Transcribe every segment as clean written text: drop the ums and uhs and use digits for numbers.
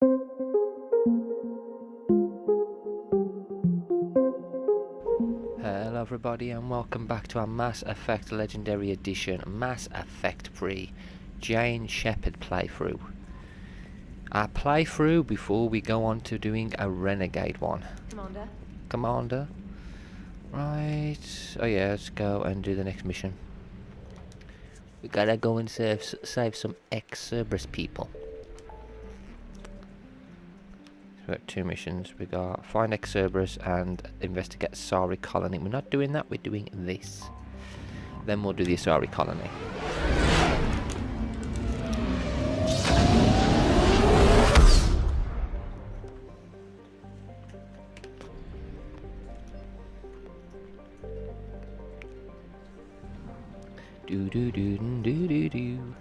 Hello everybody and welcome back to our Mass Effect Legendary Edition Mass Effect 3 Jane Sheperd playthrough. Our playthrough before we go on to doing a Renegade one. Commander? Right, oh yeah, let's go and do the next mission. We gotta go and save some ex-Cerberus people. We've got two missions. We got find ex-Cerberus and investigate Asari colony. We're not doing that, we're doing this. Then we'll do the Asari colony. Do do do do do do.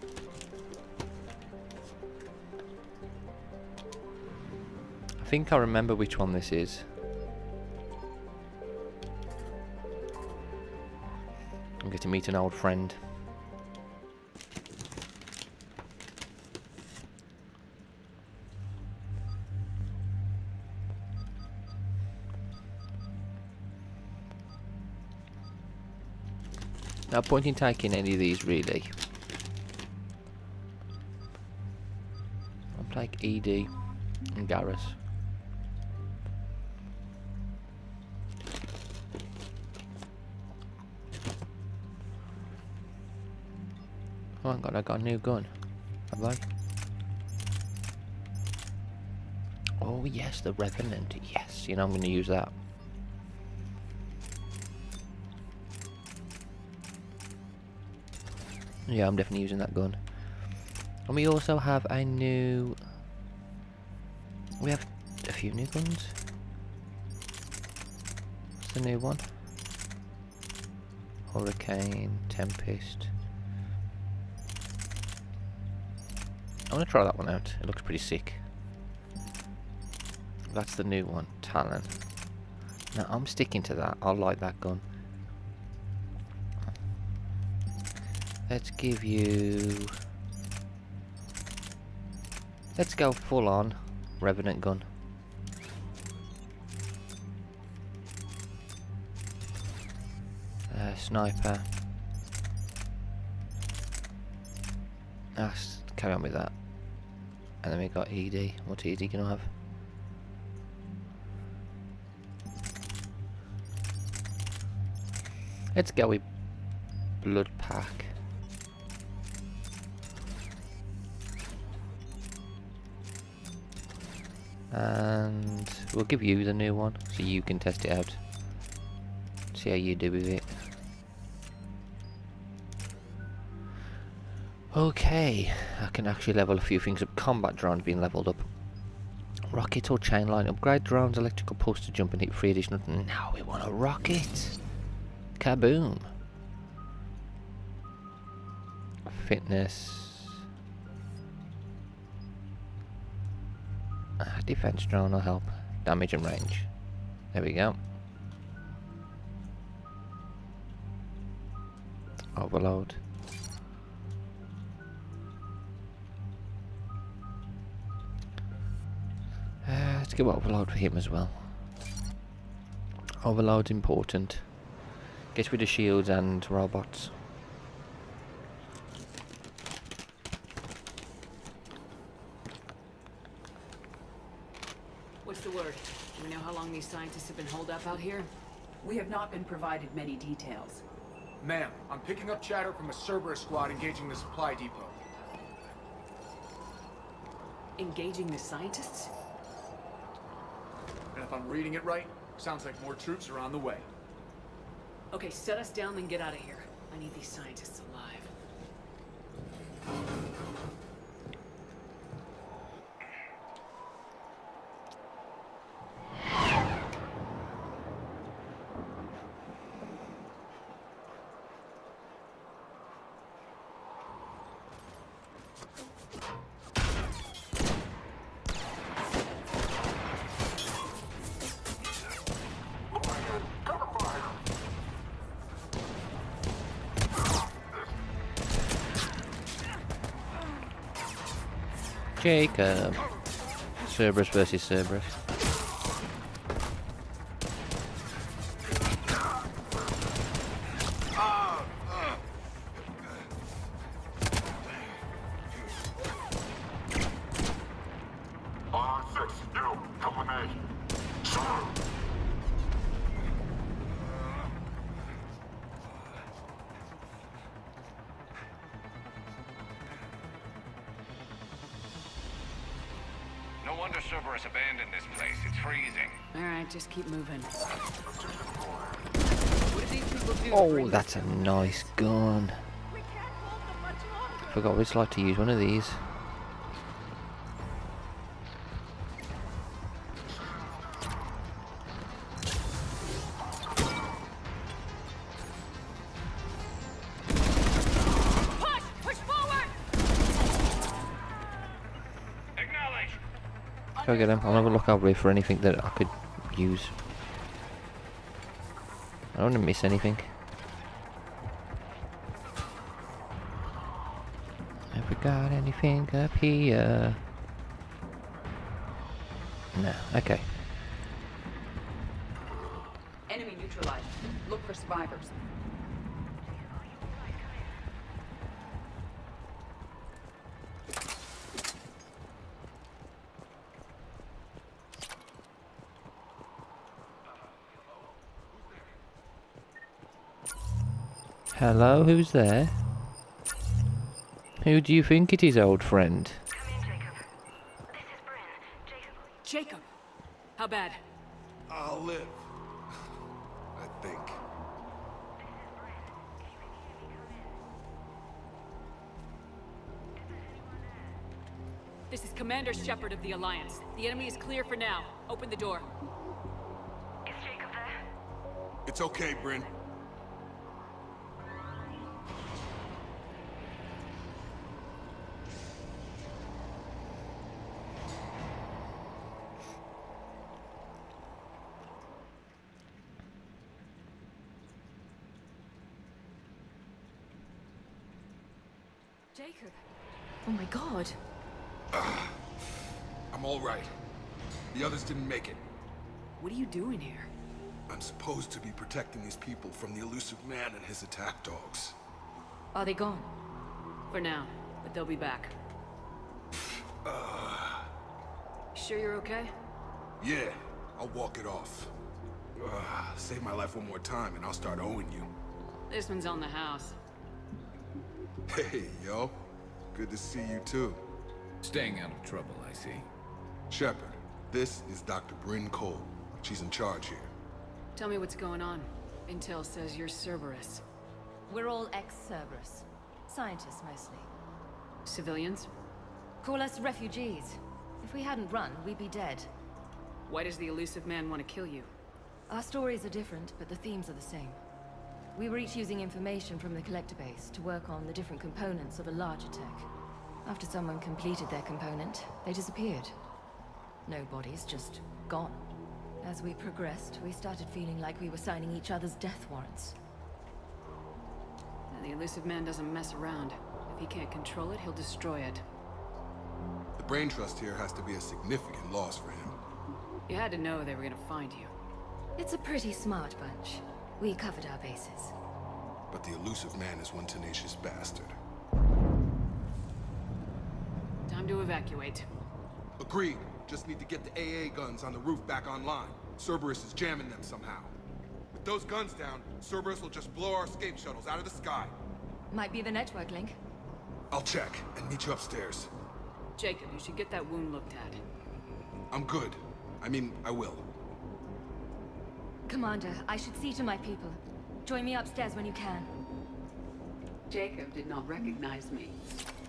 I think I remember which one this is. I'm going to meet an old friend. No point in taking any of these really. I'll take ED and Garrus. Oh my god, I got a new gun. Have I? Oh yes, the Revenant. Yes, you know I'm going to use that. Yeah, I'm definitely using that gun. And we also have a new... We have a few new guns. What's the new one? Hurricane, Tempest. I want to try that one out. It looks pretty sick. That's the new one, Talon. Now I'm sticking to that. I like that gun. Let's give you... Let's go full on Revenant gun. Sniper. Let's carry on with that. And then we got ED. What ED can I have? Let's go with Blood Pack. And we'll give you the new one so you can test it out. See how you do with it. Okay, I can actually level a few things up. Combat drones being leveled up. Rocket or chain line. Upgrade drones, electrical pulse to jump and hit 3 additional. Now we want a rocket. Kaboom. Fitness. Defense drone will help. Damage and range. There we go. Overload. Let's give overload for him as well. Overload's important. Gets rid of shields and robots. What's the word? Do we know how long these scientists have been holed up out here? We have not been provided many details. Ma'am, I'm picking up chatter from a Cerberus squad engaging the supply depot. Engaging the scientists? And if I'm reading it right, sounds like more troops are on the way. Okay, set us down and get out of here. I need these scientists alive. Jacob. Cerberus versus Cerberus. No wonder Cerberus abandoned this place. It's freezing. Alright, just keep moving. What did these people do to Oh, bring that's a nice gun. Forgot what it's like to use one of these. Go get him. I'll have a look over here for anything that I could use. I don't want to miss anything. Have we got anything up here? No. Okay. Enemy neutralized. Look for survivors. Hello, who's there? Who do you think it is, old friend? Come in, Jacob. This is Bryn. Jacob! How bad? I'll live. I think. This is Commander Sheperd of the Alliance. The enemy is clear for now. Open the door. Is Jacob there? It's okay, Bryn. Jacob! Oh my god! I'm all right. The others didn't make it. What are you doing here? I'm supposed to be protecting these people from the elusive man and his attack dogs. Are they gone? For now, but they'll be back. Sure you're okay? Yeah, I'll walk it off. Save my life one more time and I'll start owing you. This one's on the house. Hey, yo. Good to see you too. Staying out of trouble, I see. Shepard, this is Dr. Bryn Cole. She's in charge here. Tell me what's going on. Intel says you're Cerberus. We're all ex-Cerberus. Scientists, mostly. Civilians? Call us refugees. If we hadn't run, we'd be dead. Why does the elusive man want to kill you? Our stories are different, but the themes are the same. We were each using information from the collector base to work on the different components of a larger tech. After someone completed their component, they disappeared. No bodies, just gone. As we progressed, we started feeling like we were signing each other's death warrants. The elusive man doesn't mess around. If he can't control it, he'll destroy it. The brain trust here has to be a significant loss for him. You had to know they were gonna find you. It's a pretty smart bunch. We covered our bases. But the elusive man is one tenacious bastard. Time to evacuate. Agreed. Just need to get the AA guns on the roof back online. Cerberus is jamming them somehow. With those guns down, Cerberus will just blow our escape shuttles out of the sky. Might be the network link. I'll check and meet you upstairs. Jacob, you should get that wound looked at. I'm good. I mean, I will. Commander, I should see to my people. Join me upstairs when you can. Jacob did not recognize me.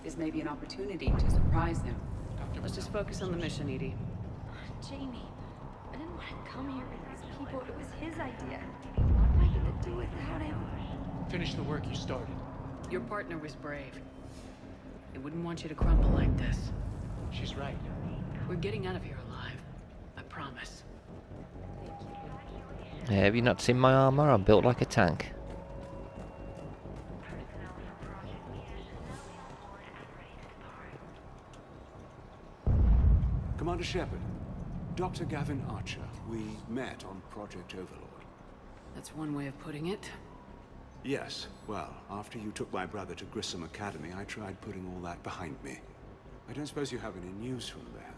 This may be an opportunity to surprise him. Let's just focus on the mission, Edie. Jamie, I didn't want to come here with these people. It was his idea. What am I gonna do without him? Finish the work you started. Your partner was brave. They wouldn't want you to crumble like this. She's right. We're getting out of here alive. I promise. Have you not seen my armor? I'm built like a tank. Come on Commander Sheperd, Dr. Gavin Archer. We met on Project Overlord. That's one way of putting it. Yes, well, after you took my brother to Grissom Academy, I tried putting all that behind me. I don't suppose you have any news from there.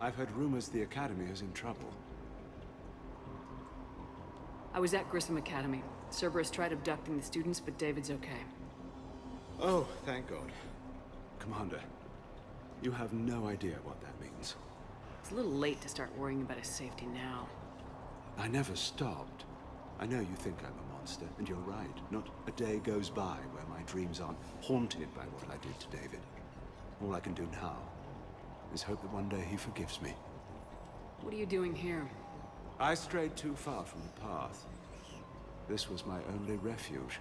I've heard rumors the Academy is in trouble. I was at Grissom Academy. Cerberus tried abducting the students, but David's okay. Oh, thank God. Commander, you have no idea what that means. It's a little late to start worrying about his safety now. I never stopped. I know you think I'm a monster, and you're right. Not a day goes by where my dreams aren't haunted by what I did to David. All I can do now is hope that one day he forgives me. What are you doing here? I strayed too far from the path. This was my only refuge.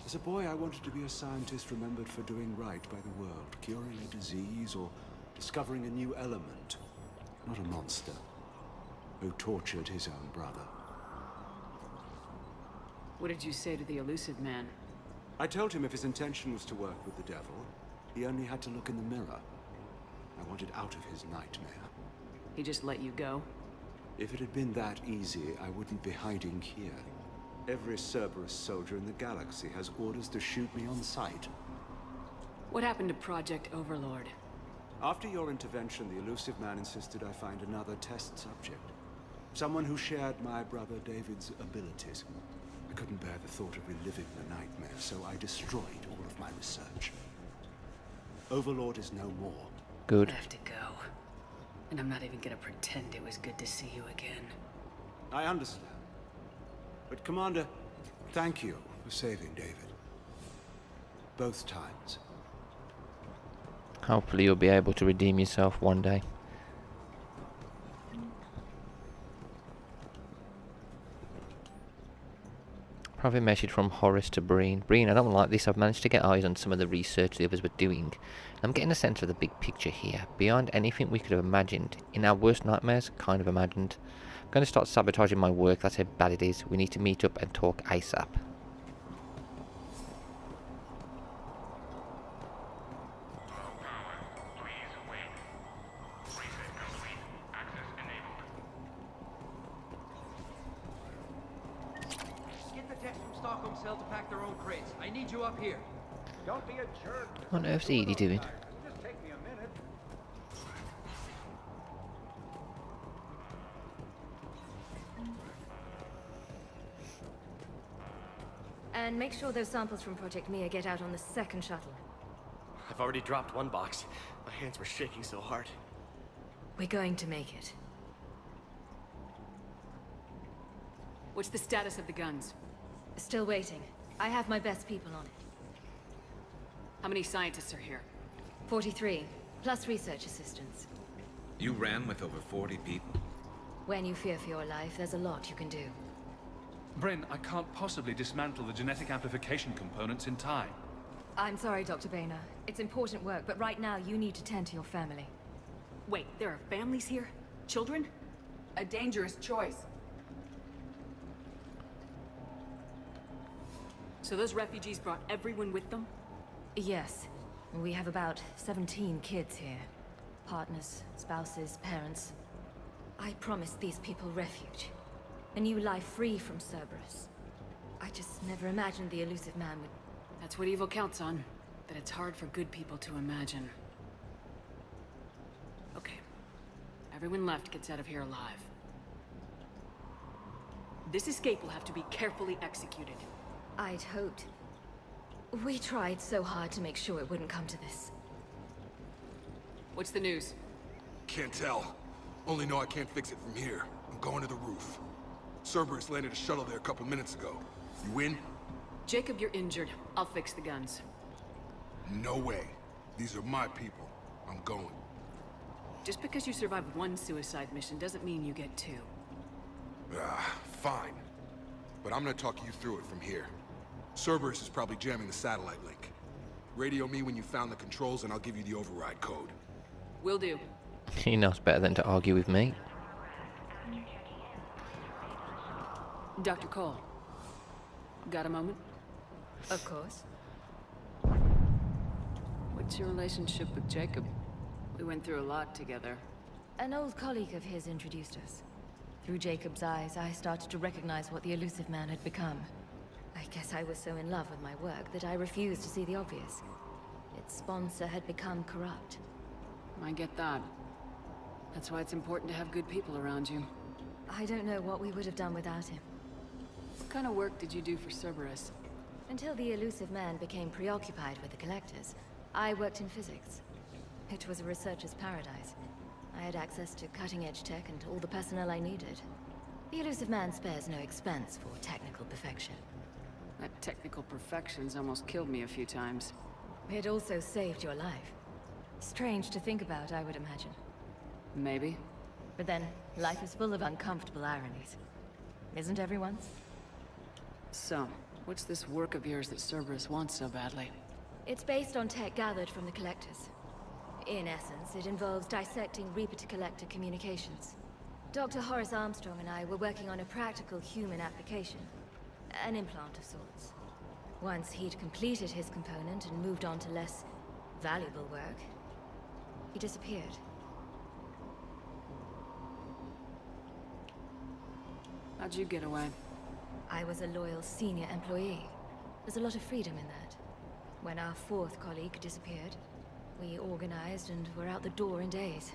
As a boy, I wanted to be a scientist remembered for doing right by the world, curing a disease or discovering a new element. Not a monster who tortured his own brother. What did you say to the elusive man? I told him if his intention was to work with the devil, he only had to look in the mirror. I wanted out of his nightmare. He just let you go? If it had been that easy, I wouldn't be hiding here. Every Cerberus soldier in the galaxy has orders to shoot me on sight. What happened to Project Overlord? After your intervention, the elusive man insisted I find another test subject. Someone who shared my brother David's abilities. I couldn't bear the thought of reliving the nightmare, so I destroyed all of my research. Overlord is no more. Good. I have to go. And I'm not even gonna pretend it was good to see you again. I understand. But Commander, thank you for saving David. Both times. Hopefully you'll be able to redeem yourself one day. Private message from Horace to Breen. Breen, I don't like this. I've managed to get eyes on some of the research the others were doing. I'm getting a sense of the big picture here. Beyond anything we could have imagined. In our worst nightmares, kind of imagined. I'm going to start sabotaging my work. That's how bad it is. We need to meet up and talk ASAP. To pack their own crates. I need you up here. Don't be a jerk. What on earth's Edie doing? Just take me a minute. And make sure those samples from Project Mia get out on the second shuttle. I've already dropped one box. My hands were shaking so hard. We're going to make it. What's the status of the guns? Still waiting. I have my best people on it. How many scientists are here? 43, plus research assistants. You ran with over 40 people? When you fear for your life, there's a lot you can do. Bryn, I can't possibly dismantle the genetic amplification components in time. I'm sorry, Dr. Boehner. It's important work, but right now you need to tend to your family. Wait, there are families here? Children? A dangerous choice. So those refugees brought everyone with them? Yes. We have about 17 kids here. Partners, spouses, parents. I promised these people refuge. A new life free from Cerberus. I just never imagined the elusive man would... That's what evil counts on. That it's hard for good people to imagine. Okay. Everyone left gets out of here alive. This escape will have to be carefully executed. I'd hoped. We tried so hard to make sure it wouldn't come to this. What's the news? Can't tell. Only know I can't fix it from here. I'm going to the roof. Cerberus landed a shuttle there a couple minutes ago. You win? Jacob, you're injured. I'll fix the guns. No way. These are my people. I'm going. Just because you survived one suicide mission doesn't mean you get two. Fine. But I'm gonna talk you through it from here. Cerberus is probably jamming the satellite link. Radio me when you found the controls and I'll give you the override code. Will do. He knows better than to argue with me. Dr. Cole. Got a moment? Of course. What's your relationship with Jacob? We went through a lot together. An old colleague of his introduced us. Through Jacob's eyes, I started to recognize what the elusive man had become. I guess I was so in love with my work that I refused to see the obvious. Its sponsor had become corrupt. I get that. That's why it's important to have good people around you. I don't know what we would have done without him. What kind of work did you do for Cerberus? Until the elusive man became preoccupied with the Collectors, I worked in physics. It was a researcher's paradise. I had access to cutting-edge tech and all the personnel I needed. The elusive man spares no expense for technical perfection. That technical perfection's almost killed me a few times. It also saved your life. Strange to think about, I would imagine. Maybe. But then, life is full of uncomfortable ironies. Isn't everyone's? So, what's this work of yours that Cerberus wants so badly? It's based on tech gathered from the Collectors. In essence, it involves dissecting Reaper-to-Collector communications. Dr. Horace Armstrong and I were working on a practical human application. An implant of sorts. Once he'd completed his component and moved on to less valuable work, he disappeared. How'd you get away? I was a loyal senior employee. There's a lot of freedom in that. When our fourth colleague disappeared, we organized and were out the door in days.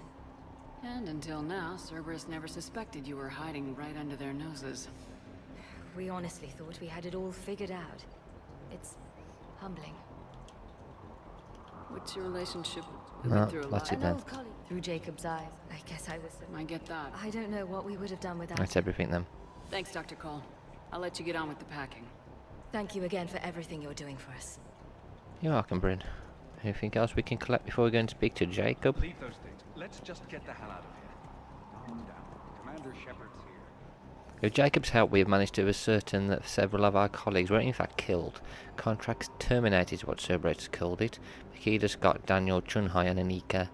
And until now, Cerberus never suspected you were hiding right under their noses. We honestly thought we had it all figured out. It's humbling. What's your relationship? We went through a lot. An old colleague. Through Jacob's eyes. I guess I was... I get that. I don't know what we would have done without That's him. everything then. Thanks, Dr. Cole. I'll let you get on with the packing. Thank you again for everything you're doing for us. You're welcome, Bryn. Anything else we can collect before we go and speak to Jacob? Leave those things. Let's just get the hell out of here. Calm down. Commander Shepard's here. With Jacob's help, we have managed to ascertain that several of our colleagues were in fact killed. Contracts terminated is what Cerberus called it. Makeda, Scott, Daniel, Chunhai and Anika.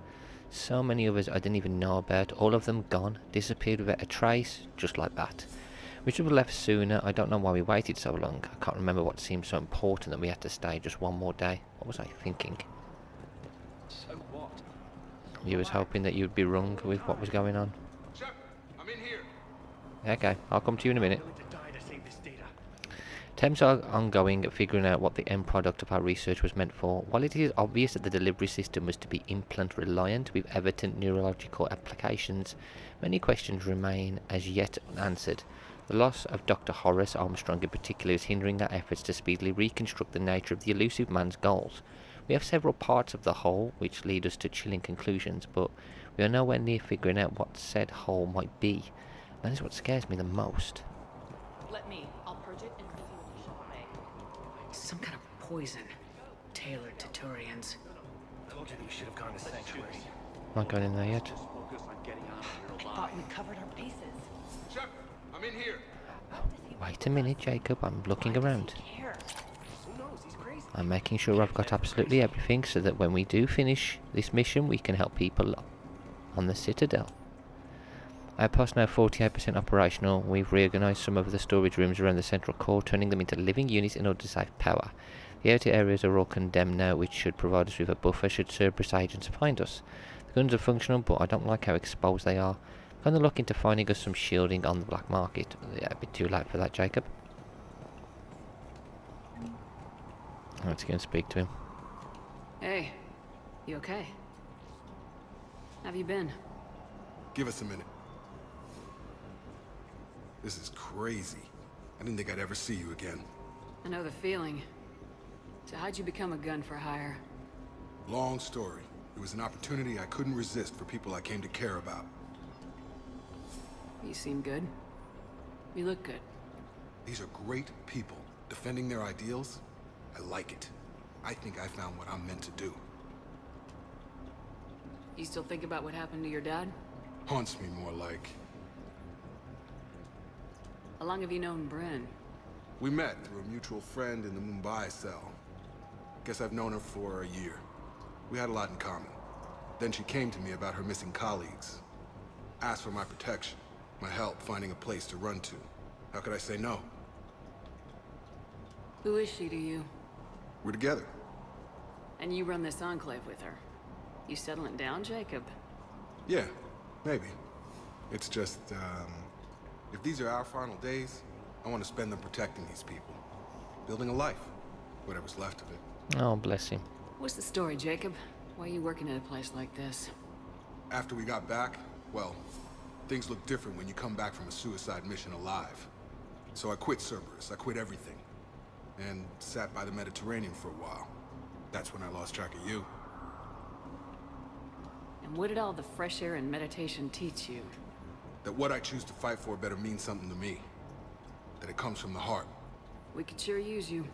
So many others I didn't even know about. All of them gone. Disappeared without a trace. Just like that. We should have left sooner. I don't know why we waited so long. I can't remember what seemed so important that we had to stay just one more day. What was I thinking? So what? You was hoping that you'd be wrong with what was going on. Shepard, I'm in here. Okay, I'll come to you in a minute. Attempts are ongoing at figuring out what the end product of our research was meant for. While it is obvious that the delivery system was to be implant reliant with evident neurological applications, many questions remain as yet unanswered. The loss of Dr. Horace Armstrong in particular is hindering our efforts to speedily reconstruct the nature of the elusive man's goals. We have several parts of the whole which lead us to chilling conclusions, but we are nowhere near figuring out what said whole might be. That is what scares me the most. Let me. I'll purge it and leave you with the shot. Some kind of poison. Tailored to Turians. I told you that you should have gone to Sanctuary. Not going in there yet. I thought we covered our bases. Shepard, I'm in here. Wait a minute, Jacob. I'm looking around. Who knows? He's crazy. I'm making sure I've got absolutely everything so that when we do finish this mission, we can help people on the Citadel. Our post now 48% operational. We've reorganised some of the storage rooms around the central core, turning them into living units in order to save power. The outer areas are all condemned now, which should provide us with a buffer should Cerberus agents find us. The guns are functional, but I don't like how exposed they are. I'm kind of looking to finding us some shielding on the black market. Yeah, a bit too late for that, Jacob. Let's go and speak to him. Hey, you okay? Have you been? Give us a minute. This is crazy. I didn't think I'd ever see you again. I know the feeling. So how'd you become a gun for hire? Long story. It was an opportunity I couldn't resist for people I came to care about. You seem good. You look good. These are great people. Defending their ideals, I like it. I think I found what I'm meant to do. You still think about what happened to your dad? Haunts me more like. How long have you known Bryn? We met through a mutual friend in the Mumbai cell. Guess I've known her for a year. We had a lot in common. Then she came to me about her missing colleagues. Asked for my protection, my help finding a place to run to. How could I say no? Who is she to you? We're together. And you run this enclave with her. You settling down, Jacob? Yeah. Maybe. It's just, if these are our final days, I want to spend them protecting these people. Building a life. Whatever's left of it. Oh, bless him. What's the story, Jacob? Why are you working at a place like this? After we got back, well, things look different when you come back from a suicide mission alive. So I quit Cerberus. I quit everything. And sat by the Mediterranean for a while. That's when I lost track of you. And what did all the fresh air and meditation teach you? That what I choose to fight for better mean something to me. That it comes from the heart. We could sure use you.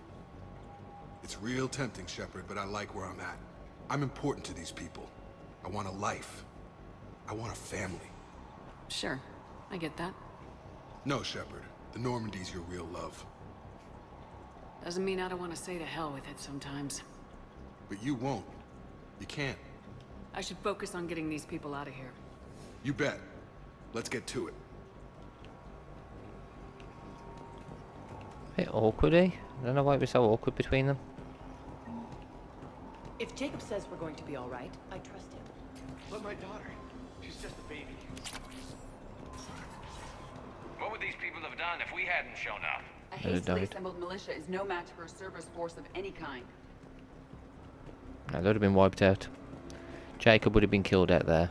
It's real tempting, Shepard, but I like where I'm at. I'm important to these people. I want a life. I want a family. Sure, I get that. No, Shepard. The Normandy's your real love. Doesn't mean I don't want to say to hell with it sometimes. But you won't. You can't. I should focus on getting these people out of here. You bet. Let's get to it. Bit awkward, eh? I don't know why it was so awkward between them. If Jacob says we're going to be all right, I trust him. But my daughter, she's just a baby. What would these people have done if we hadn't shown up? A hastily assembled militia is no match for a Cerberus force of any kind. No, they would have been wiped out. Jacob would have been killed out there.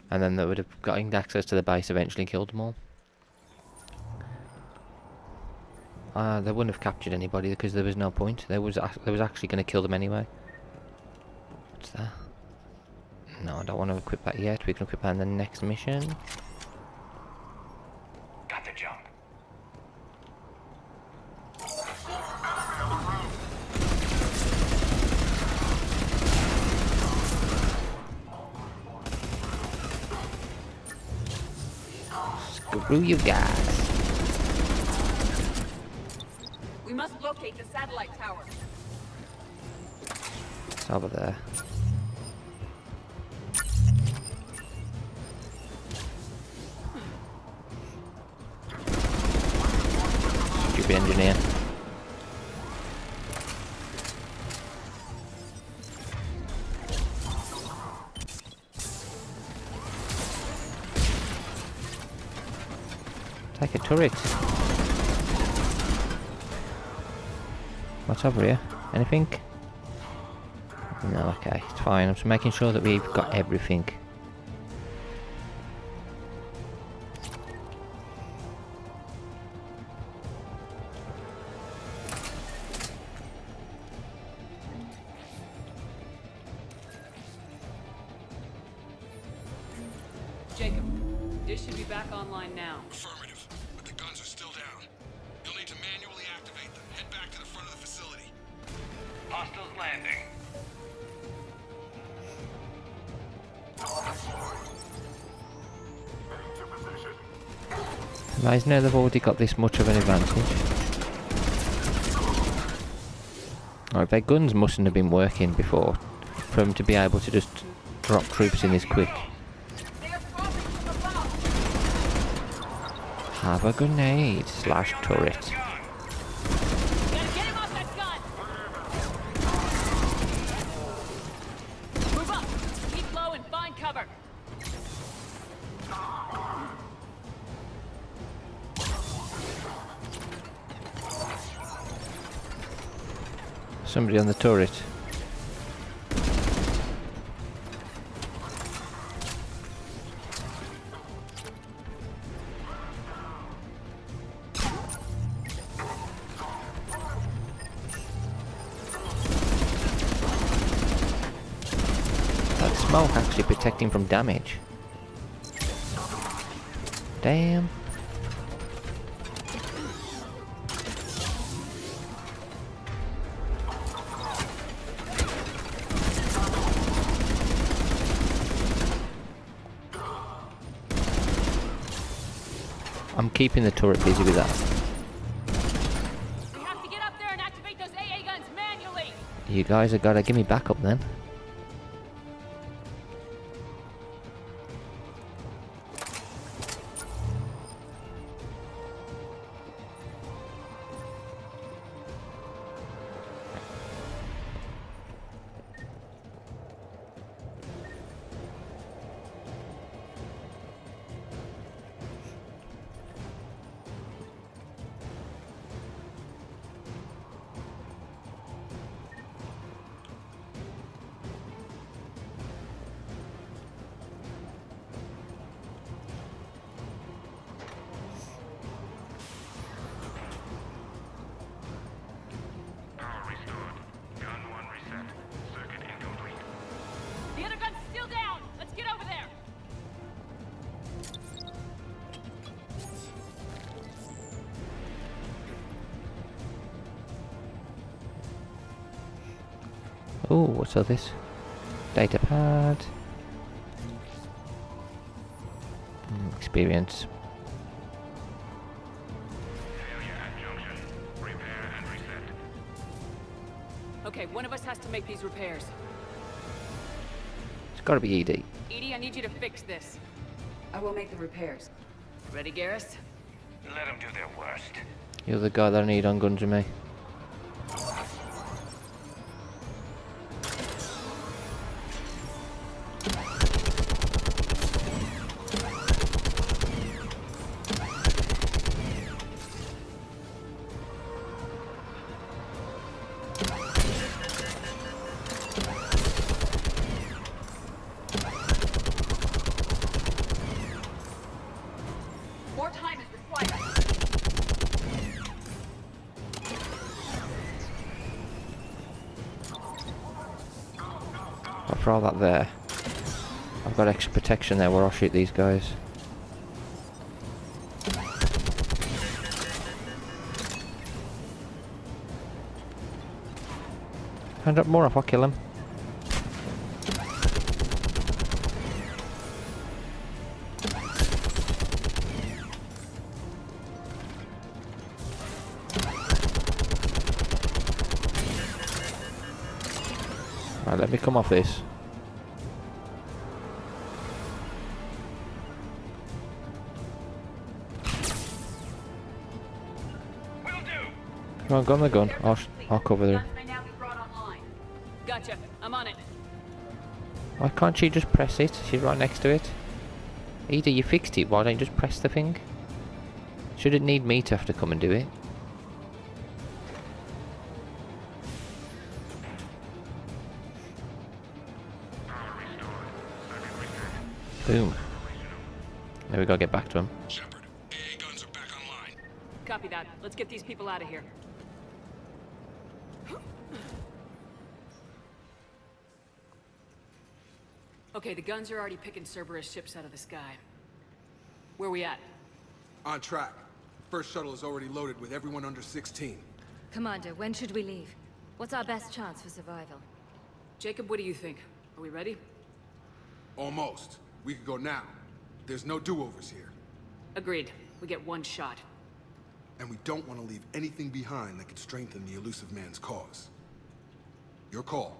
And then they would have gotten access to the base, eventually killed them all. They wouldn't have captured anybody because there was no point. They was actually going to kill them anyway. What's that? No, I don't want to equip that yet. We can equip that in the next mission. Got the jump. Screw you guys. We must locate the satellite tower. It's over there. Stupid engineer. Take a turret. What's over here? Anything? No, okay, it's fine. I'm just making sure that we've got everything. Jacob, dish should be back online now. Affirmative, but the guns are still down. You'll need to manually activate them. Head back to the front of the facility. Hostiles landing. Nice, now they've already got this much of an advantage. Alright, their guns mustn't have been working before for them to be able to just drop troops in this quick. Have a grenade slash turret. Move up! Keep low and find cover! Somebody on the turret. That smoke actually protecting from damage. Damn. I'm keeping the turret busy with that. We have to get up there and activate those AA guns manually! You guys have got to give me backup then. Oh, what's all this? Data pad. Experience. Okay, one of us has to make these repairs. It's gotta be ED. Edie, I need you to fix this. I will make the repairs. Ready, Garrus? Let them do their worst. You're the guy that I need on guns with me. More time is required. After all that there, I've got extra protection there where I'll shoot these guys. Hand up more, I'll kill him. Right, let me come off this. Come on, go on the gun. I'll cover them. Gotcha. I'm on it. Why can't she just press it? She's right next to it. Either you fixed it, why don't you just press the thing? Shouldn't need me to have to come and do it. Boom. There we go, get back to him. Shepard, AA guns are back online. Copy that. Let's get these people out of here. Okay, the guns are already picking Cerberus ships out of the sky. Where we at? On track. First shuttle is already loaded with everyone under 16. Commander, when should we leave? What's our best chance for survival? Jacob, what do you think? Are we ready? Almost. We could go now. There's no do-overs here. Agreed. We get one shot. And we don't want to leave anything behind that could strengthen the elusive man's cause. Your call.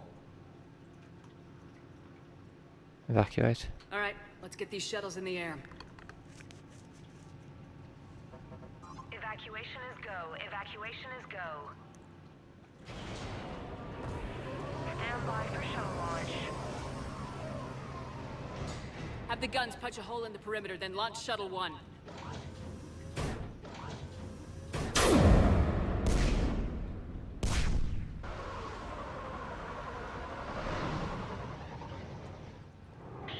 Evacuate. Alright, let's get these shuttles in the air. Evacuation is go. Evacuation is go. Stand by for shuttle launch. Have the guns punch a hole in the perimeter, then launch Shuttle 1.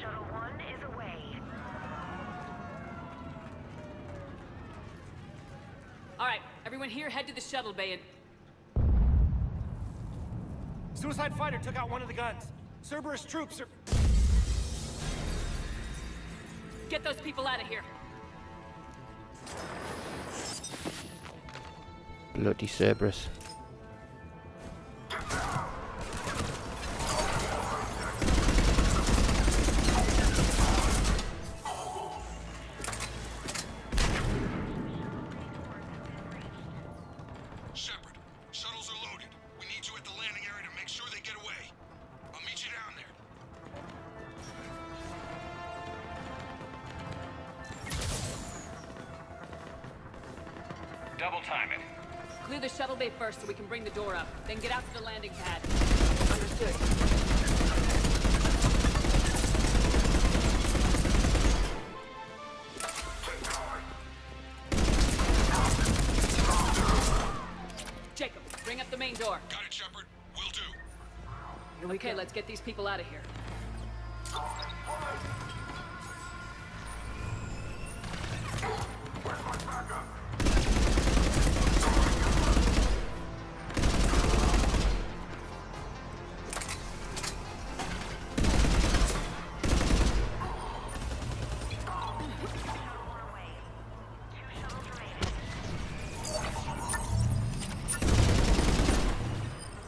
Shuttle 1 is away. Alright, everyone here, head to the shuttle bay and... Suicide fighter took out one of the guns. Cerberus troops are... Get those people out of here. Bloody Cerberus. Shepard, shuttles are loaded. We need you at the landing area to make sure they get away. I'll meet you down there. Double time it. Clear the shuttle bay first so we can bring the door up. Then get out to the landing pad. Understood. Jacob, bring up the main door. Got it, Shepard. Will do. Okay, let's get these people out of here.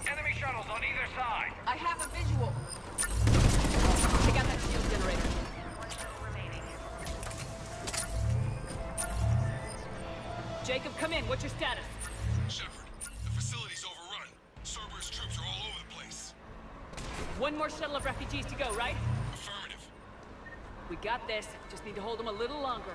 Enemy shuttles on either side. I have Jacob, come in. What's your status? Shepard, the facility's overrun. Cerberus troops are all over the place. One more shuttle of refugees to go, right? Affirmative. We got this. Just need to hold them a little longer.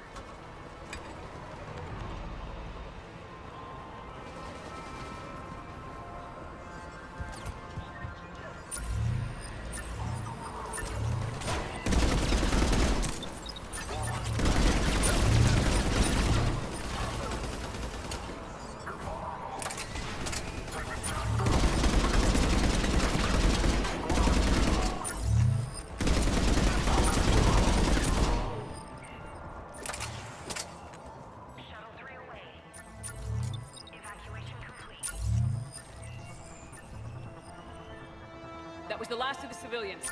That was the last of the civilians.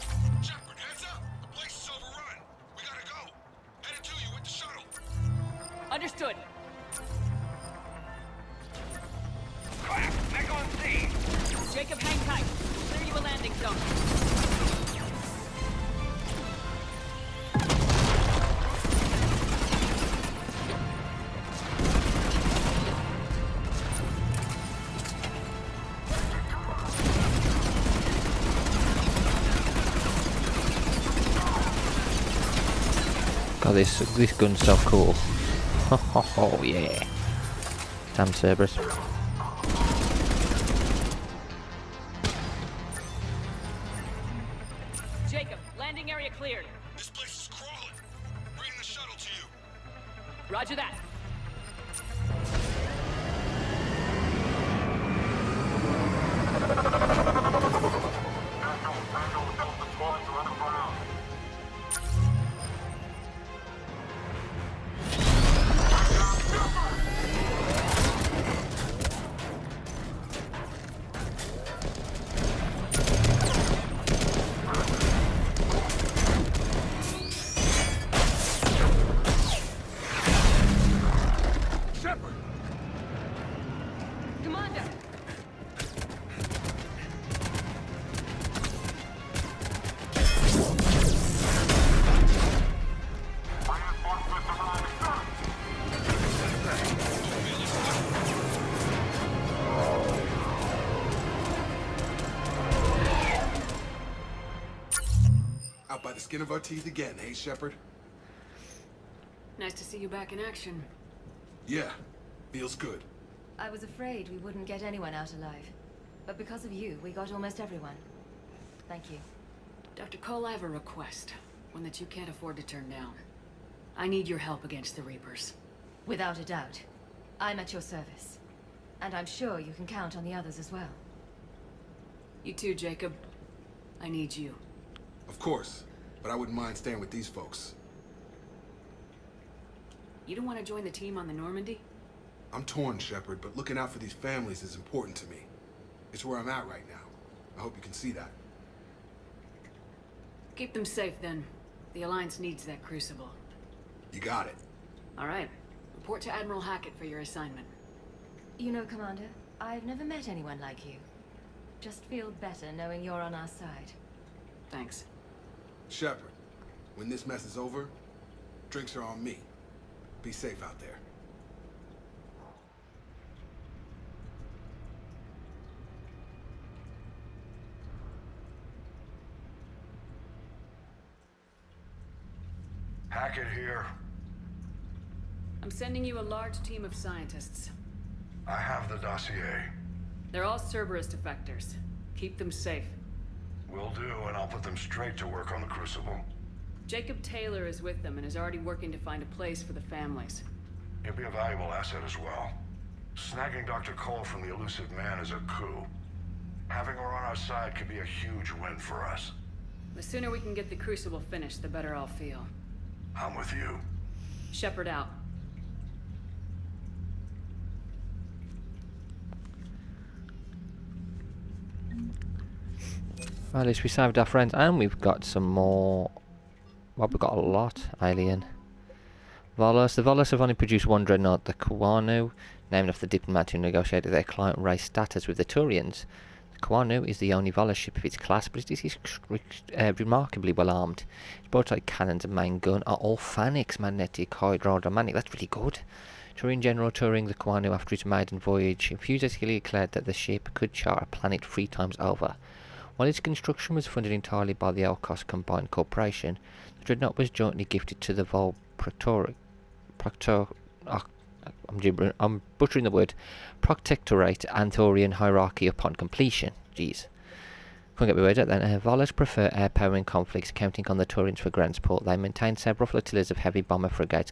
Shepard, heads up! The place is overrun. We gotta go. Headed to you with the shuttle. Understood. Crack! Back on scene! Jacob, hang tight. We'll clear you a landing zone. God, this gun's so cool. Oh yeah. Damn Cerberus. Jacob, landing area cleared. This place is crawling. Bringing the shuttle to you. Roger that. Commander! Out by the skin of our teeth again, hey, Shepard? Nice to see you back in action. Yeah, feels good. I was afraid we wouldn't get anyone out alive. But because of you, we got almost everyone. Thank you. Dr. Cole, I have a request. One that you can't afford to turn down. I need your help against the Reapers. Without a doubt. I'm at your service. And I'm sure you can count on the others as well. You too, Jacob. I need you. Of course, but I wouldn't mind staying with these folks. You don't want to join the team on the Normandy? I'm torn, Shepard, but looking out for these families is important to me. It's where I'm at right now. I hope you can see that. Keep them safe, then. The Alliance needs that crucible. You got it. All right. Report to Admiral Hackett for your assignment. You know, Commander, I've never met anyone like you. Just feel better knowing you're on our side. Thanks. Shepard, when this mess is over, drinks are on me. Be safe out there. Hackett here. I'm sending you a large team of scientists. I have the dossier. They're all Cerberus defectors. Keep them safe. Will do, and I'll put them straight to work on the Crucible. Jacob Taylor is with them and is already working to find a place for the families. He'll be a valuable asset as well. Snagging Dr. Cole from the elusive man is a coup. Having her on our side could be a huge win for us. The sooner we can get the Crucible finished, the better I'll feel. I'm with you. Shepard out. Well, at least we saved our friends, and we've got some more. Well, we've got a lot. Alien. Volos. The Volos have only produced one dreadnought, the Kuanu, named after the diplomat who negotiated their client race status with the Turians. The The Kwanu is the only Voller ship of its class, but it is remarkably well armed. Its broadside cannons and main gun are all Phanex magnetic hydrodynamic. That's really good. Turing General touring the Kwanu after its maiden voyage enthusiastically declared that the ship could chart a planet 3 times over. While its construction was funded entirely by the Elkos Combined Corporation, the dreadnought was jointly gifted to the Vol I'm butchering the word, Protectorate Anthorian hierarchy upon completion. Jeez. Couldn't get my words out then. Vollers prefer air power in conflicts, counting on the Turians for ground support. They maintain several flotillas of heavy bomber frigates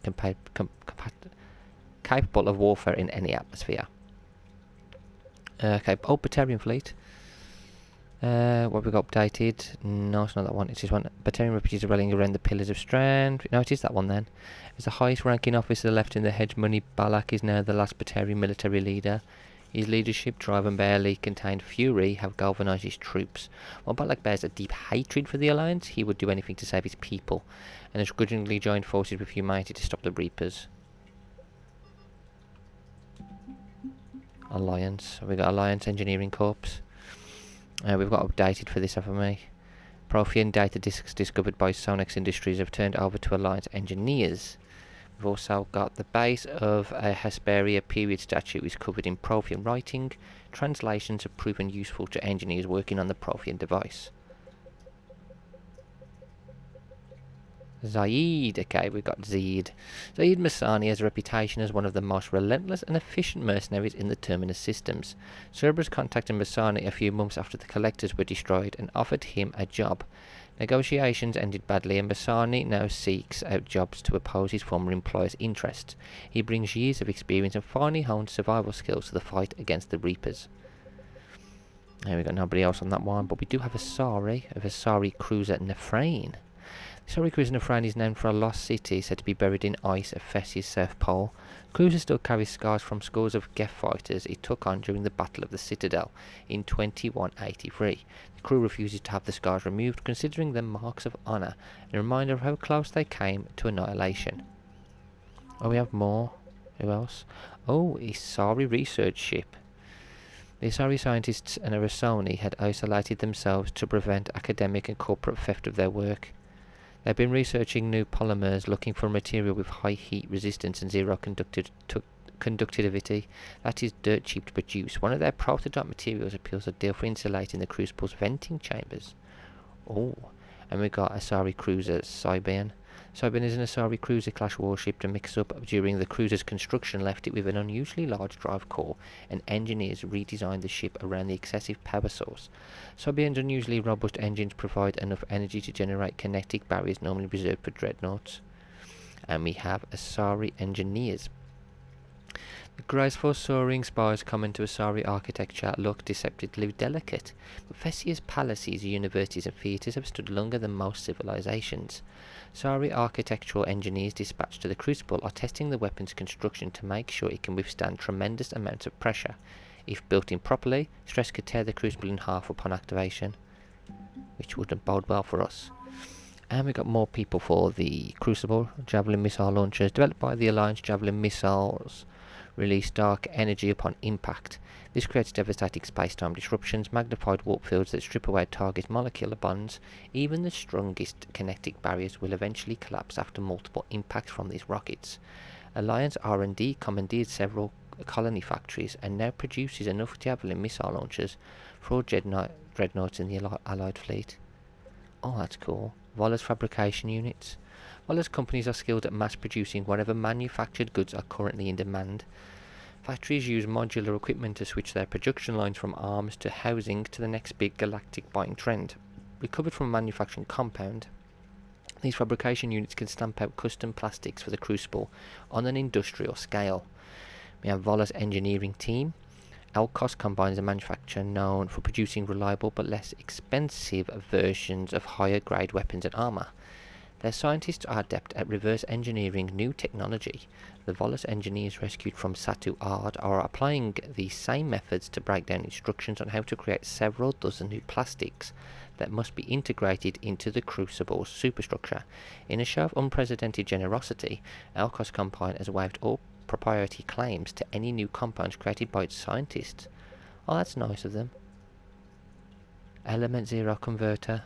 capable of warfare in any atmosphere. Okay, Batarian fleet. What we got updated? No, it's not that one. It's this one. Batarian refugees are rallying around the Pillars of Strand. No, it is that one then. It's the highest ranking officer left in the hegemony. Balak is now the last Batarian military leader. His leadership, drive and barely contained fury, have galvanised his troops. While Balak bears a deep hatred for the Alliance, he would do anything to save his people, and has grudgingly joined forces with humanity to stop the Reapers. Alliance. We got Alliance Engineering Corps. We've got updated for this, haven't we? Prothean data disks discovered by Sonex Industries have turned over to Alliance engineers. We've also got the base of a Hesperia period statue is covered in Prothean writing. Translations have proven useful to engineers working on the Prothean device. Zaid. Okay, we've got Zaid. Zaid Masani has a reputation as one of the most relentless and efficient mercenaries in the Terminus systems. Cerberus contacted Masani a few months after the Collectors were destroyed and offered him a job. Negotiations ended badly, and Masani now seeks out jobs to oppose his former employer's interests. He brings years of experience and finely honed survival skills to the fight against the Reapers. Now we've got nobody else on that one, but we do have a Asari cruiser Nefrain. The Asari cruiser Nefrain is named for a lost city said to be buried in ice at Fessi's South Pole. The cruiser still carries scars from scores of Geth fighters it took on during the Battle of the Citadel in 2183. The crew refuses to have the scars removed, considering them marks of honour and a reminder of how close they came to annihilation. Oh, we have more. Who else? Oh, Asari research ship. The Asari scientists and Arasoni had isolated themselves to prevent academic and corporate theft of their work. They've been researching new polymers, looking for a material with high heat resistance and zero conductivity that is dirt cheap to produce. One of their prototype materials appeals ideal for insulating the crucible's venting chambers. Oh, and we got Asari cruiser Cybian. Cybian is an Asari cruiser class warship. The mix-up during the cruiser's construction left it with an unusually large drive core, and engineers redesigned the ship around the excessive power source. Cybian's unusually robust engines provide enough energy to generate kinetic barriers normally reserved for dreadnoughts. And we have Asari engineers. The graceful soaring spires common to Asari architecture look deceptively delicate, but Fessia's palaces, universities and theatres have stood longer than most civilizations. Asari architectural engineers dispatched to the Crucible are testing the weapon's construction to make sure it can withstand tremendous amounts of pressure. If built in properly, stress could tear the Crucible in half upon activation, which wouldn't bode well for us. And we got more people for the Crucible. Javelin missile launchers developed by the Alliance. Javelin missiles release dark energy upon impact. This creates devastating space-time disruptions, magnified warp fields that strip away target molecular bonds. Even the strongest kinetic barriers will eventually collapse after multiple impacts from these rockets. Alliance R&D commandeered several colony factories and now produces enough Javelin missile launchers for all dreadnoughts in the Allied fleet. Oh, that's cool. Voller's fabrication units. Voller's companies are skilled at mass producing whatever manufactured goods are currently in demand. Factories use modular equipment to switch their production lines from arms to housing to the next big galactic buying trend. Recovered from a manufacturing compound, these fabrication units can stamp out custom plastics for the Crucible on an industrial scale. We have Voller's engineering team. Elkos combines a manufacturer known for producing reliable but less expensive versions of higher grade weapons and armour. Their scientists are adept at reverse engineering new technology. The Volus engineers rescued from Satu Ard are applying the same methods to break down instructions on how to create several dozen new plastics that must be integrated into the Crucible's superstructure. In a show of unprecedented generosity, Elkos Combine has waived all proprietary claims to any new compounds created by its scientists. Oh, that's nice of them. Element Zero converter.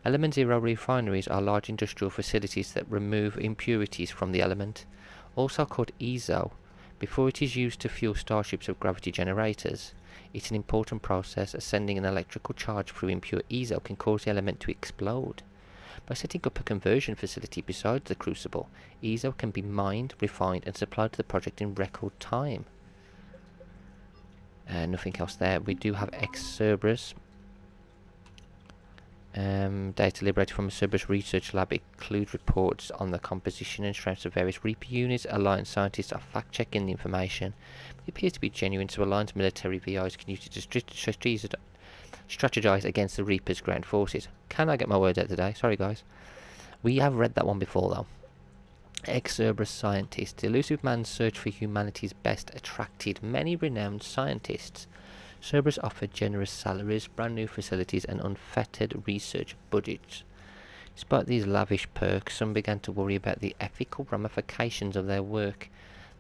Element Zero refineries are large industrial facilities that remove impurities from the element, also called EZO, before it is used to fuel starships of gravity generators. It's an important process as sending an electrical charge through impure EZO can cause the element to explode. By setting up a conversion facility beside the crucible, EZO can be mined, refined and supplied to the project in record time. Nothing else there. We do have ex-Cerberus. Data liberated from a Cerberus research lab include reports on the composition and strengths of various Reaper units. Alliance scientists are fact-checking the information. It appears to be genuine, so Alliance military VIs can use it to strategize against the Reaper's ground forces. Can I get my words out today? Sorry guys. We have read that one before though. Ex-Cerberus scientists. The elusive man's search for humanity's best attracted many renowned scientists. Cerberus offered generous salaries, brand new facilities and unfettered research budgets. Despite these lavish perks, some began to worry about the ethical ramifications of their work.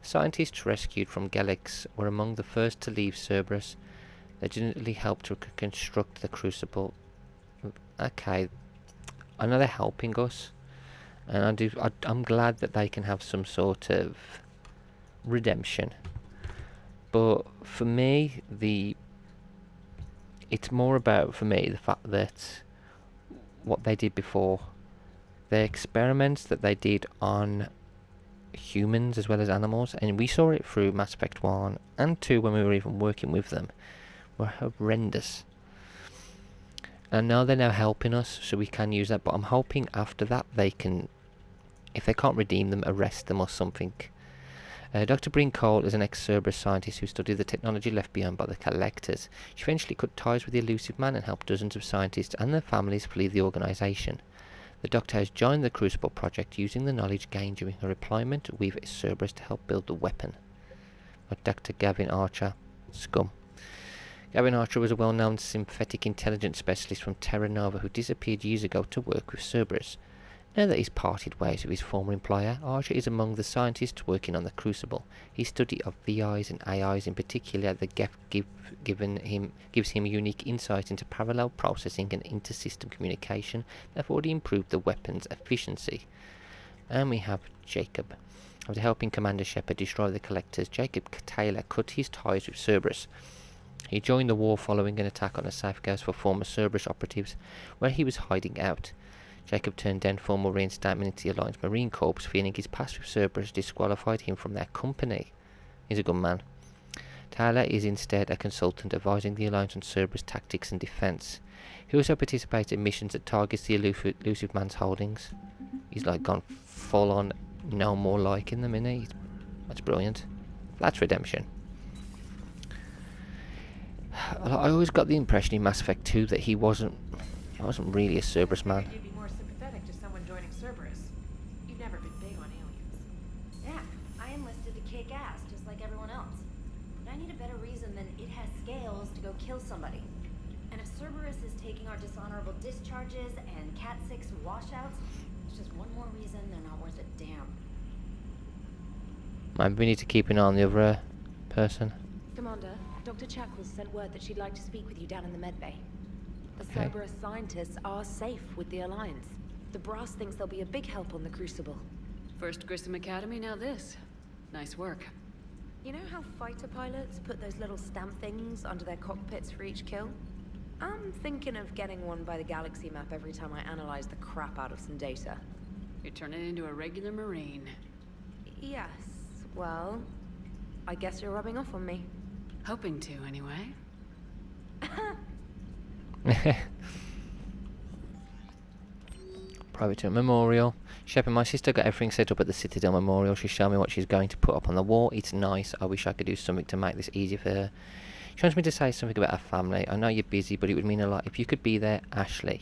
Scientists rescued from Galax were among the first to leave Cerberus. They genuinely helped to construct the crucible. Okay, I know they're helping us, and I'm glad that they can have some sort of redemption. But for me, it's more about, for me, the fact that what they did before, the experiments that they did on humans as well as animals, and we saw it through Mass Effect 1 and 2 when we were even working with them, were horrendous. And now they're now helping us, so we can use that, but I'm hoping after that they can, if they can't redeem them, arrest them or something. Dr. Bryn Cole is an ex-Cerberus scientist who studied the technology left behind by the Collectors. She eventually cut ties with the elusive man and helped dozens of scientists and their families flee the organisation. The Doctor has joined the Crucible project using the knowledge gained during her employment with Cerberus to help build the weapon. Dr. Gavin Archer. Scum. Gavin Archer was a well-known synthetic intelligence specialist from Terra Nova who disappeared years ago to work with Cerberus. Now that he's parted ways with his former employer, Archer is among the scientists working on the Crucible. His study of VIs and AIs in particular gives him unique insight into parallel processing and inter-system communication that have already improved the weapon's efficiency. And we have Jacob. After helping Commander Sheperd destroy the Collectors, Jacob Taylor cut his ties with Cerberus. He joined the war following an attack on a safe house for former Cerberus operatives, where he was hiding out. Jacob turned down formal reinstatement into the Alliance Marine Corps, feeling his past with Cerberus disqualified him from their company. He's a good man. Taylor is instead a consultant advising the Alliance on Cerberus tactics and defence. He also participates in missions that targets the elusive man's holdings. He's like gone full on, no more liking them, innit? That's brilliant. That's redemption. I always got the impression in Mass Effect 2 that he wasn't really a Cerberus man. You'd be more sympathetic to someone joining Cerberus. You've never been big on aliens. Yeah, I enlisted to kick ass, just like everyone else. But I need a better reason than it has scales to go kill somebody. And if Cerberus is taking our dishonorable discharges and Cat 6 washouts, it's just one more reason they're not worth a damn. Maybe we need to keep an eye on the other person. Commander, Dr. Chackles sent word that she'd like to speak with you down in the medbay. The Okay. Cerberus scientists are safe with the Alliance. The Brass thinks they'll be a big help on the Crucible. First Grissom Academy, now this. Nice work. You know how fighter pilots put those little stamp things under their cockpits for each kill? I'm thinking of getting one by the galaxy map every time I analyze the crap out of some data. You're turning into a regular Marine. Yes, well, I guess you're rubbing off on me. Hoping to, anyway. Private Memorial. Shepard, my sister got everything set up at the Citadel Memorial. She showed me what she's going to put up on the wall. It's nice. I wish I could do something to make this easier for her. She wants me to say something about her family. I know you're busy, but it would mean a lot if you could be there. Ashley.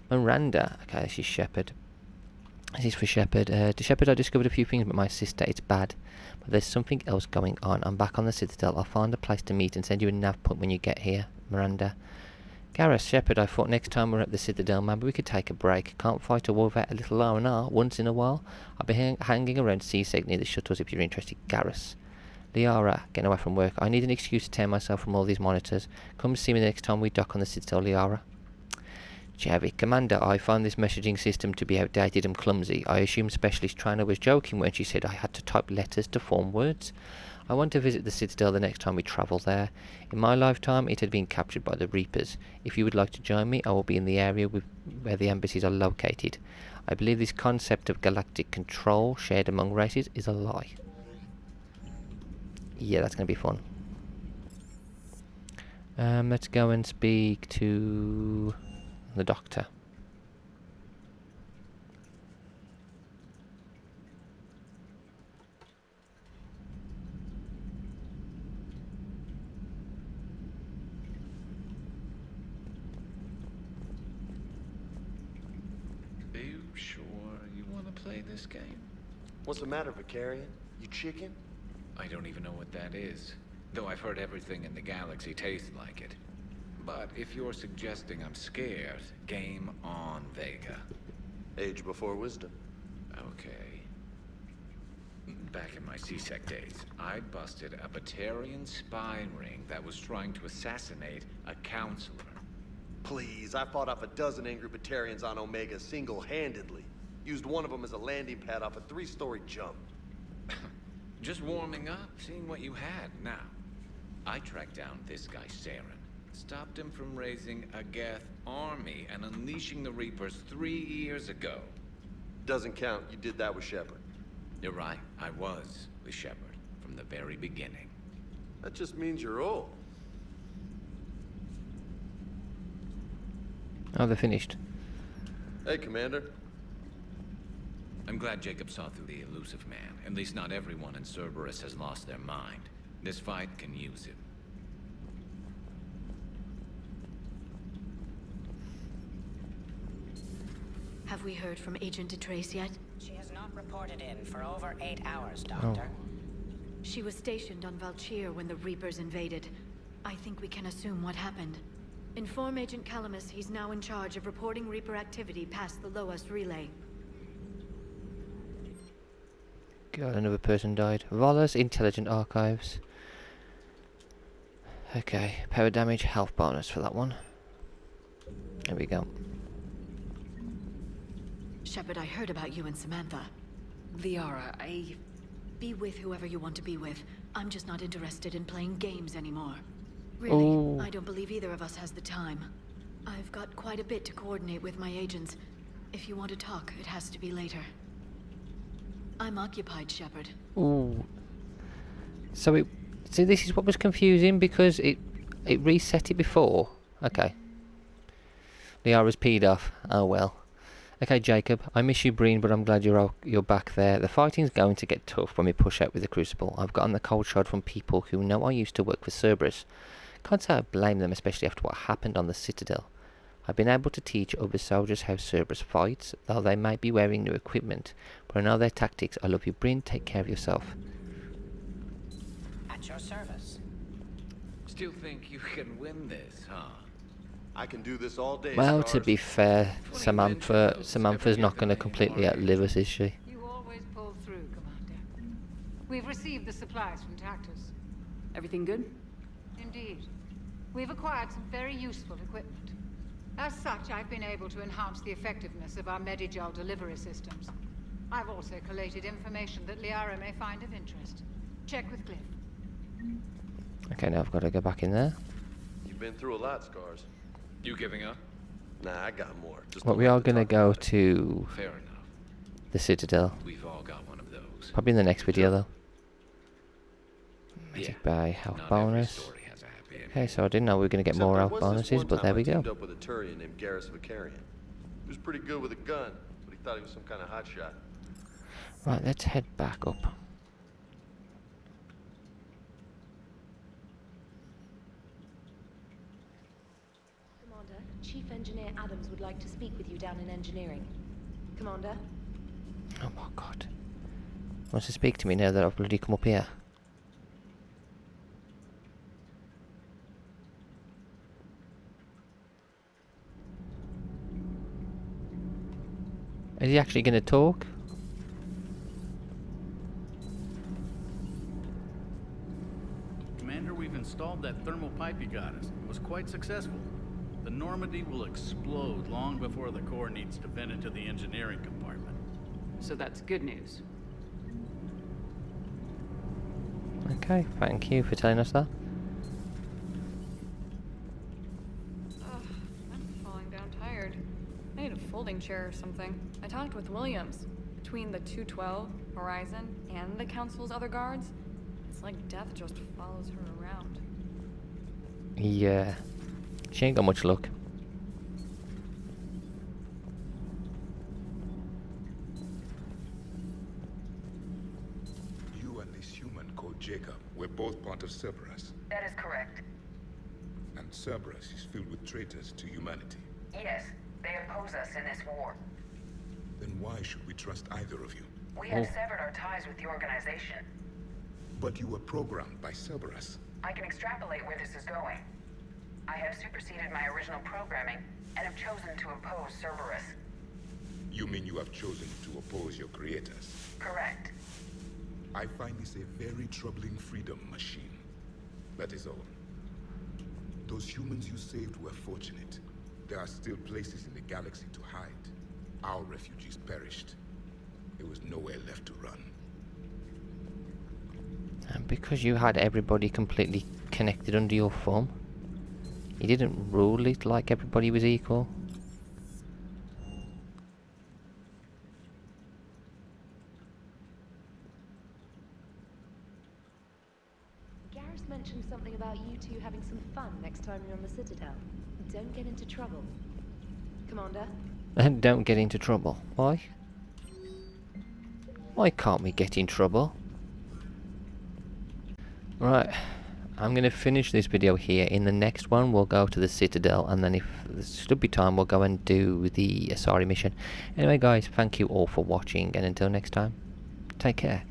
Miranda. Okay, this is Shepard. This is for Shepard. To Shepard, I discovered a few things about my sister. It's bad, but there's something else going on. I'm back on the Citadel. I'll find a place to meet and send you a nav point when you get here. Miranda. Gareth, Shepard, I thought next time we're at the Citadel, maybe we could take a break. Can't fight a war without a little R&R once in a while. I'll be hanging around CSEC near the shuttles if you're interested. Gareth. Liara, getting away from work. I need an excuse to tear myself from all these monitors. Come see me the next time we dock on the Citadel, Liara. Javi, Commander, I find this messaging system to be outdated and clumsy. I assume Specialist Trainer was joking when she said I had to type letters to form words. I want to visit the Citadel the next time we travel there. In my lifetime, it had been captured by the Reapers. If you would like to join me, I will be in the area where the embassies are located. I believe this concept of galactic control shared among races is a lie. Yeah, that's going to be fun. Let's go and speak to the doctor. Are you sure you want to play this game? What's the matter, Vicarian? You chicken? I don't even know what that is, though I've heard everything in the galaxy tastes like it. But if you're suggesting I'm scared, game on, Vega. Age before wisdom. Okay. Back in my C-Sec days, I busted a Batarian spy ring that was trying to assassinate a counselor. Please, I fought off a dozen angry Batarians on Omega single-handedly. Used one of them as a landing pad off a 3-story jump. Just warming up, seeing what you had. Now, I tracked down this guy, Saren. Stopped him from raising a Geth army and unleashing the Reapers 3 years ago. Doesn't count. You did that with Sheperd. You're right. I was with Sheperd from the very beginning. That just means you're old. Oh, they're finished. Hey, Commander. I'm glad Jacob saw through the elusive man. At least not everyone in Cerberus has lost their mind. This fight can use him. Have we heard from Agent DeTrace yet? She has not reported in for over 8 hours, Doctor. She was stationed on Valchir when the Reapers invaded. I think we can assume what happened. Inform Agent Calamus he's now in charge of reporting Reaper activity past the Loas relay. God, another person died. Vala's Intelligent Archives. Okay, power damage, health bonus for that one. There we go. Shepard, I heard about you and Samantha. Liara, be with whoever you want to be with. I'm just not interested in playing games anymore. Really, Ooh. I don't believe either of us has the time. I've got quite a bit to coordinate with my agents. If you want to talk, it has to be later. I'm occupied, Shepard. Ooh. So see, this is what was confusing because it reset it before. Okay. Liara's peed off. Oh well. Okay, Jacob. I miss you, Breen, but I'm glad you're back there. The fighting's going to get tough when we push out with the Crucible. I've gotten the cold shot from people who know I used to work for Cerberus. Can't say I blame them, especially after what happened on the Citadel. I've been able to teach other soldiers how Cerberus fights, though they might be wearing new equipment. But I know their tactics. I love you, Bryn. Take care of yourself. At your service. Still think you can win this, huh? I can do this all day. Well, Stars. to be fair, Samantha's not going to completely outlive us, is she? You always pull through, Commander. We've received the supplies from Tactus. Everything good? Indeed. We've acquired some very useful equipment. As such, I've been able to enhance the effectiveness of our Medigel delivery systems. I've also collated information that Liara may find of interest. Check with Cliff. Okay, now I've got to go back in there. You've been through a lot, Scars. You giving up? Nah, I got more. Just Well, we are going to go to Fair enough. the Citadel. We've all got one of those. Probably in the next video, though. Yeah. Magic by health Not bonus. every story has a happy ending. Okay, so I didn't know we were going to get Except more there health was this bonuses, one but time there I we go. teamed up with a Turian named Garrus Vicarian. He was pretty good with a gun, but he thought he was some kind of hotshot. Right, let's head back up. Commander, Chief Engineer Adams would like to speak with you down in engineering. Commander? Oh my god. Wants to speak to me now that I've bloody come up here. Is he actually going to talk? Commander, we've installed that thermal pipe you got us. It was quite successful. The Normandy will explode long before the core needs to vent into the engineering compartment. So that's good news. Okay, thank you for telling us that. Ugh, I'm falling down tired. I need a folding chair or something. I talked with Williams. Between the 212, Horizon, and the Council's other guards, it's like death just follows her around. Yeah. She ain't got much luck. You and this human called Jacob were both part of Cerberus. That is correct. And Cerberus is filled with traitors to humanity. Yes, they oppose us in this war. Then why should we trust either of you? We have severed our ties with the organization. But you were programmed by Cerberus. I can extrapolate where this is going. I have superseded my original programming and have chosen to oppose Cerberus. You mean you have chosen to oppose your creators? Correct. I find this a very troubling freedom machine. That is all. Those humans you saved were fortunate. There are still places in the galaxy to hide. Our refugees perished. There was nowhere left to run. And because you had everybody completely connected under your thumb, you didn't rule it like everybody was equal. Garrus mentioned something about you two having some fun next time you're on the Citadel. Don't get into trouble. Commander? And don't get into trouble. Why? Why can't we get in trouble? Right. I'm going to finish this video here. In the next one we'll go to the Citadel, and then if there should be time we'll go and do the Asari mission. Anyway guys, thank you all for watching, and until next time, take care.